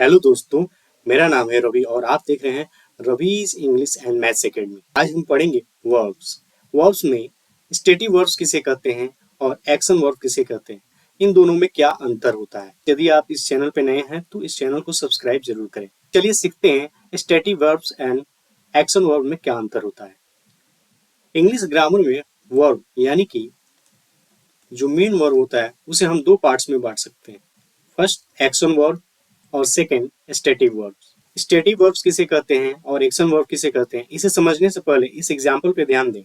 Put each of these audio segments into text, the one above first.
Hello दोस्तों, मेरा नाम है रवि और आप देख रहे हैं Ravi's English and maths academy. आज हम पढ़ेंगे वर्ब्स। वर्ब्स में स्टेटिव वर्ब्स किसे कहते हैं और एक्शन वर्ब किसे कहते हैं, इन दोनों में क्या अंतर होता है। यदि आप इस चैनल पे नए हैं तो इस चैनल को सब्सक्राइब जरूर करें। चलिए सीखते हैं stative verbs and action verb में क्या अंतर होता है। इंग्लिश ग्रामर में वर्ब यानी कि जो मेन वर्ब होता है उसे हम दो पार्ट्स में बांट सकते हैं। फर्स्ट एक्शन वर्ब और second stative verbs. Stative verbs किसे कहते हैं और एक्शन वर्ब किसे कहते हैं, इसे समझने से पहले इस एग्जाम्पल पे ध्यान दें।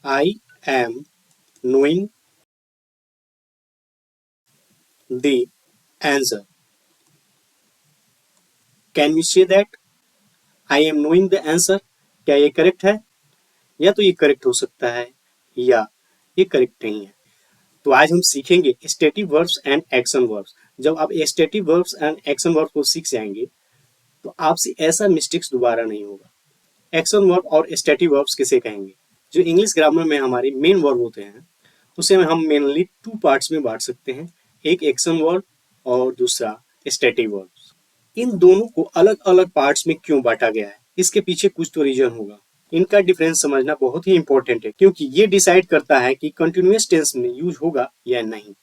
I am knowing the answer. Can you say that I am knowing the answer? क्या ये करेक्ट है? या तो ये करेक्ट हो सकता है या ये करेक्ट नहीं है। तो आज हम सीखेंगे stative verbs and action verbs. जब आप stative verbs and action verb को सीख जाएंगे तो आपसे ऐसा मिस्टेक्स दोबारा नहीं होगा। एक्शन वर्ब और स्टेटिव वर्ब्स किसे कहेंगे? जो इंग्लिश ग्रामर में हमारे मेन वर्ब होते हैं उसे हम मेनली टू पार्ट्स में बांट सकते हैं, एक एक्शन वर्ब और दूसरा स्टेटिव वर्ब्स। इन दोनों को अलग अलग पार्ट्स में क्यों बांटा गया है, इसके पीछे कुछ तो रीजन होगा। इनका डिफरेंस समझना बहुत ही इंपॉर्टेंट है क्योंकि ये डिसाइड करता है कि कंटिन्यूअस टेंस में यूज होगा या नहीं।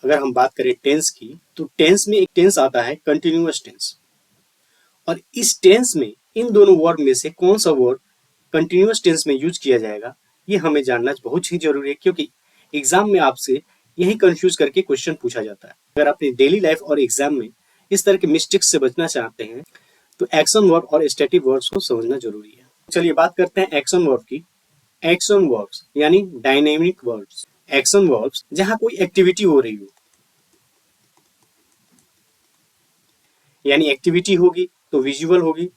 अगर हम बात करें टेंस की तो टेंस में एक टेंस आता है कंटिन्यूअस टेंस, और इस टेंस में इन दोनों वर्ब में से कौन सा वर्ब कंटिन्यूअस टेंस में यूज किया जाएगा ये हमें जानना बहुत ही जरूरी है, क्योंकि एग्जाम में आपसे यही कंफ्यूज करके क्वेश्चन पूछा जाता है। अगर अपनी डेली लाइफ और एग्जाम में इस तरह के मिस्टेक्स से बचना चाहते हैं तो एक्शन वर्ब और स्टेटिव वर्ब्स को समझना जरूरी है। चलिए बात करते हैं एक्शन वर्ब की। एक्शन वर्ब्स यानी डायनेमिक वर्ब्स। एक्शन वर्ब्स जहां कोई एक्टिविटी हो रही हो, यानी एक्टिविटी होगी तो विजुअल होगी,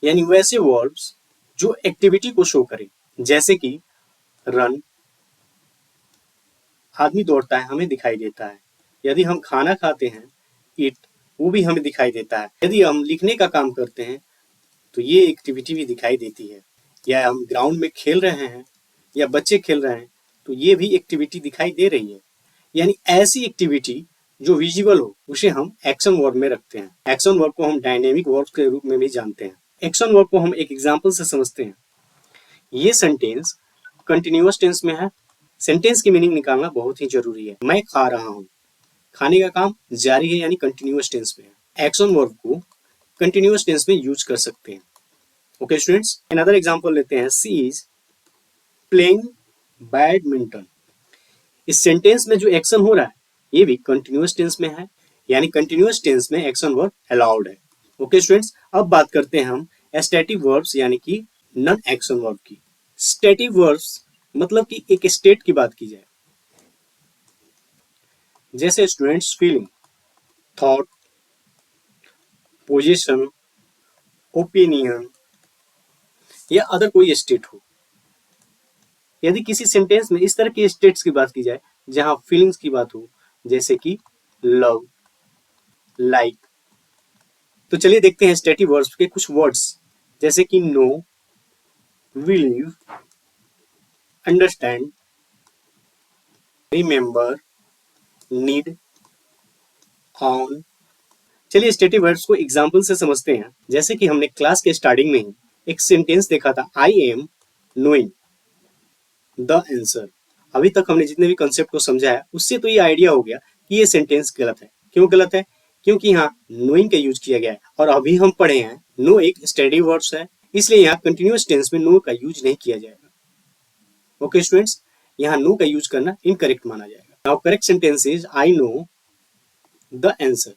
यानी वैसे वर्ब्स जो एक्टिविटी को शो करें, जैसे कि रन, आदमी दौड़ता है हमें दिखाई देता है। यदि हम खाना खाते हैं, ईट, वो भी हमें दिखाई देता है। यदि हम लिखने का काम करते हैं तो ये एक्टिविटी भी दिखाई देती है। या हम ग्राउंड में खेल रहे हैं या बच्चे खेल रहे हैं तो ये भी एक्टिविटी दिखाई दे रही है। यानी ऐसी एक्टिविटी जो विजुअल हो उसे हम एक्शन वर्ब में रखते हैं। एक्शन वर्ब को हम डायनेमिक वर्ब के रूप में भी जानते हैं। एक्शन वर्ब को हम एक एग्जाम्पल से समझते हैं। ये सेंटेंस कंटिन्यूअस टेंस में है। सेंटेंस की मीनिंग निकालना बहुत ही जरूरी है। मैं खा रहा हूँ, खाने का काम जारी है, यानी कंटिन्यूअस टेंस में है। एक्शन वर्ब को कंटिन्यूअस टेंस में यूज कर सकते हैं। ओके स्टूडेंट्स, अनदर एग्जांपल लेते हैं। सी इज प्लेइंग बैडमिंटन। इस सेंटेंस में जो एक्शन हो रहा है ये भी कंटिन्यूअस टेंस में है, यानी कंटिन्यूअस टेंस में एक्शन वर्ब अलाउड है। ओके स्टूडेंट्स, अब बात करते हैं हम स्टैटिक वर्ब्स यानी कि नॉन एक्शन वर्ब की। स्टैटिक वर्ब्स मतलब कि एक स्टेट की बात की जाए, जैसे students feeling, thought, position, opinion या अदर कोई स्टेट हो। यदि किसी सेंटेंस में इस तरह के स्टेट्स की बात की जाए जहां फीलिंग्स की बात हो, जैसे कि लव, लाइक, तो चलिए देखते हैं स्टैटिक वर्ब्स के कुछ वर्ड्स, जैसे कि know, believe, understand, remember, need, on. चलिए स्टैटिक वर्ब्स को एग्जांपल से समझते हैं। जैसे कि हमने क्लास के स्टार्टिंग में ही एक सेंटेंस देखा था, I am knowing the answer. अभी तक हमने जितने भी कंसेप्ट को समझा है उससे तो ये आइडिया हो गया कि ये सेंटेंस गलत है। क्यों गलत है? क्योंकि यहाँ नोइंग का यूज किया गया है, और अभी हम पढ़े हैं नो एक स्टैटिक वर्ब्स है, इसलिए यहाँ कंटिन्यूअस टेंस में नो का यूज नहीं किया जाएगा। ओके स्टूडेंट्स, यहाँ नो का यूज करना इनकरेक्ट माना जाएगा। Now correct sentence is I know the answer.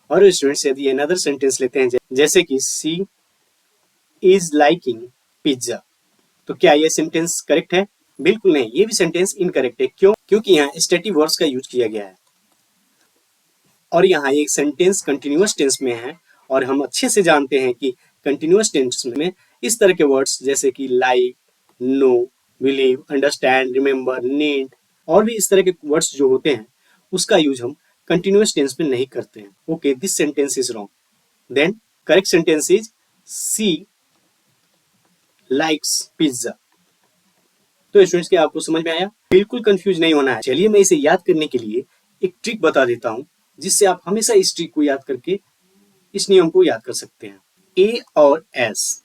और स्टूडेंट्स यदि अनदर सेंटेंस लेते हैं, जैसे कि सी इज लाइकिंग पिज्जा, तो क्या ये सेंटेंस करेक्ट है? बिल्कुल नहीं, ये भी सेंटेंस इनकरेक्ट है। क्यों? क्योंकि यहाँ स्टैटिक वर्ब्स का यूज किया गया है और यहाँ ये सेंटेंस कंटिन्यूअस टेंस में है, और हम अच्छे से जानते हैं कि कंटिन्यूअस टेंस में इस तरह के वर्ड्स जैसे कि like, know, believe, understand, remember, need और भी इस तरह के वर्ड्स जो होते हैं उसका यूज हम कंटिन्यूअस टेंस में नहीं करते हैं। Okay, this sentence is wrong. Then correct sentence is she likes pizza. तो स्टूडेंट्स, क्या आपको समझ में आया? बिल्कुल कंफ्यूज नहीं होना है। चलिए मैं इसे याद करने के लिए एक ट्रिक बता देता हूँ, जिससे आप हमेशा इस ट्रिक को याद करके इस नियम को याद कर सकते हैं। ए और एस।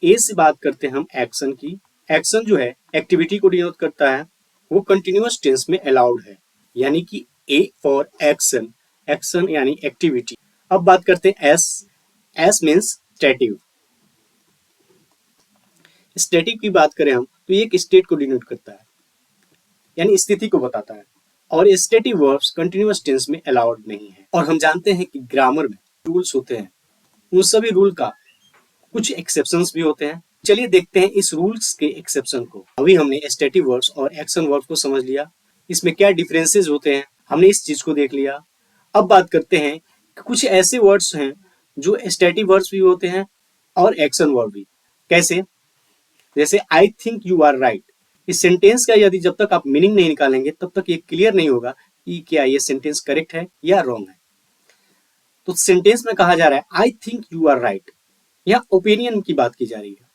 ए से बात करते हैं हम एक्शन की। एक्शन जो है एक्टिविटी को डिनोट करता है, वो कंटिन्यूअस टेंस में अलाउड है, यानी कि ए फॉर एक्शन, एक्शन यानी एक्टिविटी। अब बात करते हैं S. S means stative. Stative की बात करें हम तो ये एक स्टेट को डिनोट करता है, यानी स्थिति को बताता है, और स्टेटिव वर्ब्स कंटिन्यूअस टेंस में अलाउड नहीं है। और हम जानते हैं कि ग्रामर में रूल्स होते हैं, उन सभी रूल का कुछ एक्सेप्शंस भी होते हैं। चलिए देखते हैं इस रूल्स के एक्सेप्शन को। अभी हमने स्टेटिव वर्ब्स और एक्शन वर्ब को समझ लिया, इसमें क्या डिफरेंसेस होते हैं, हमने इस चीज को देख लिया। अब बात करते हैं कि कुछ ऐसे वर्ड्स हैं जो स्टेटिव वर्ब्स भी होते हैं और एक्शन वर्ब भी। कैसे? जैसे I think you are right. इस सेंटेंस का यदि जब तक आप मीनिंग नहीं निकालेंगे तब तक ये क्लियर नहीं होगा कि क्या ये सेंटेंस करेक्ट है या रॉन्ग है। तो सेंटेंस में कहा जा रहा है I think you are right, यहाँ ओपिनियन की बात की जा रही है।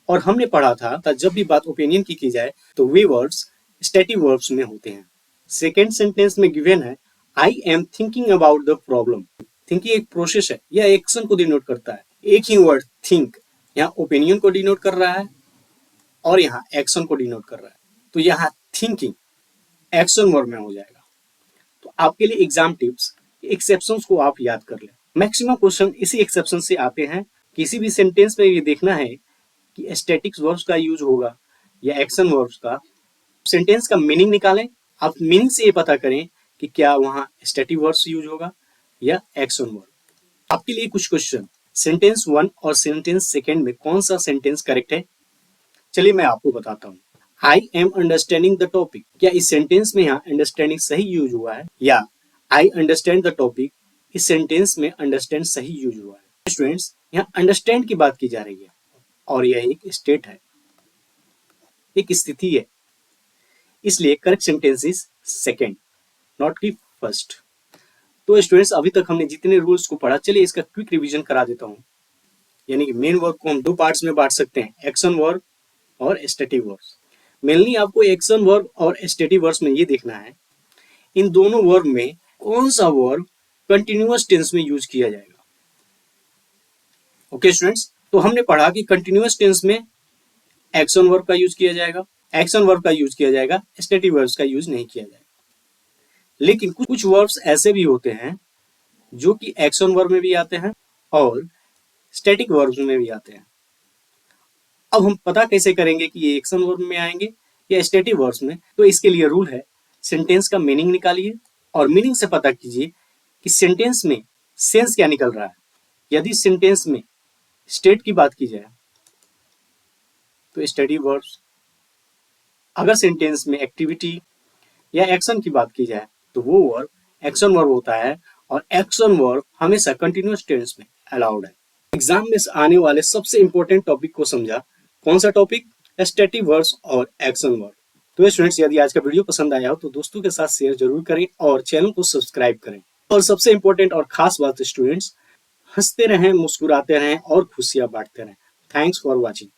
और हमने पढ़ा था जब भी बात ओपिनियन की जाए तो वे वर्ड्स स्टेटिव वर्ब्स में होते हैं। सेकेंड सेंटेंस में गिवन है I am thinking about the problem. Thinking एक प्रोसेस है, यह एक्शन को डिनोट करता है। एक ही वर्ड थिंक यहाँ ओपिनियन को डिनोट कर रहा है और यहाँ एक्शन को डिनोट कर रहा है, तो यहाँ थिंकिंग एक्शन वर्ब में हो जाएगा। तो आपके लिए एग्जाम टिप्स, एक्सेप्शंस को आप याद कर लें। मैक्सिमम क्वेश्चन इसी एक्सेप्शन से आते हैं। किसी भी सेंटेंस में ये देखना है कि स्टैटिक वर्ब्स का यूज होगा या एक्शन वर्ब्स का, सेंटेंस का मीनिंग निकालें। आप मीनिंग से ये पता करें कि क्या वहाँ स्टैटिक वर्ब्स यूज होगा या एक्शन वर्ब। आपके लिए कुछ क्वेश्चन, सेंटेंस 1 और सेंटेंस 2 में कौन सा सेंटेंस करेक्ट है? चलिए मैं आपको बताता हूँ। I am understanding the topic, क्या इस सेंटेंस में यहाँ अंडरस्टैंडिंग सही यूज हुआ है? या आई अंडरस्टैंड द टॉपिक, इस सेंटेंस में अंडरस्टैंड सही यूज हुआ है? स्टूडेंट्स, यहाँ अंडरस्टैंड की बात की जा रही है और यह एक स्टेट है, एक स्थिति है, इसलिए correct sentence is second, not की फर्स्ट। तो स्टूडेंट्स, अभी तक हमने जितने रूल्स को पढ़ा, चलिए इसका क्विक रिवीजन करा देता हूँ। यानी कि मेन वर्ब को हम 2 पार्ट्स में बांट सकते हैं, एक्शन वर्ब और स्टेटिव वर्ब्स। मेनली आपको एक्शन वर्ब और स्टेटिव वर्ब्स में ये देखना है इन दोनों वर्ब में कौन सा वर्ब कंटिन्यूअस टेंस में यूज किया जाएगा। ओके स्टूडेंट्स, तो हमने पढ़ा कि कंटिन्यूअस टेंस में एक्शन वर्ब का यूज किया जाएगा, एक्शन वर्ब का यूज किया जाएगा, स्टेटिव वर्ब्स का यूज नहीं किया जाएगा। लेकिन कुछ वर्ब्स ऐसे भी होते हैं जो कि एक्शन वर्ब में भी आते हैं और स्टैटिक वर्ब्स में भी आते हैं। अब हम पता कैसे करेंगे कि ये एक्शन वर्ब में आएंगे या स्टैटिक वर्ब्स में? तो इसके लिए रूल है, सेंटेंस का मीनिंग निकालिए और मीनिंग से पता कीजिए कि सेंटेंस में सेंस क्या निकल रहा है। यदि सेंटेंस में स्टेट की बात की जाए तो स्टैटिक वर्ब्स, अगर सेंटेंस में एक्टिविटी या एक्शन की बात की जाए तो वो वर्ब एक्शन वर्ब होता है और एक्शन वर्ब हमेशा कंटिन्यूअस टेंस में अलाउड है। एग्जाम में आने वाले सबसे इंपॉर्टेंट टॉपिक को समझा। कौन सा टॉपिक? स्टैटिक वर्ब्स और एक्शन वर्ब। तो स्टूडेंट्स, यदि आज का वीडियो पसंद आया हो तो दोस्तों के साथ शेयर जरूर करें और चैनल को सब्सक्राइब करें। और सबसे इंपॉर्टेंट और खास बात स्टूडेंट्स, हंसते रहें, मुस्कुराते रहें और खुशियां बांटते रहें। Thanks for watching.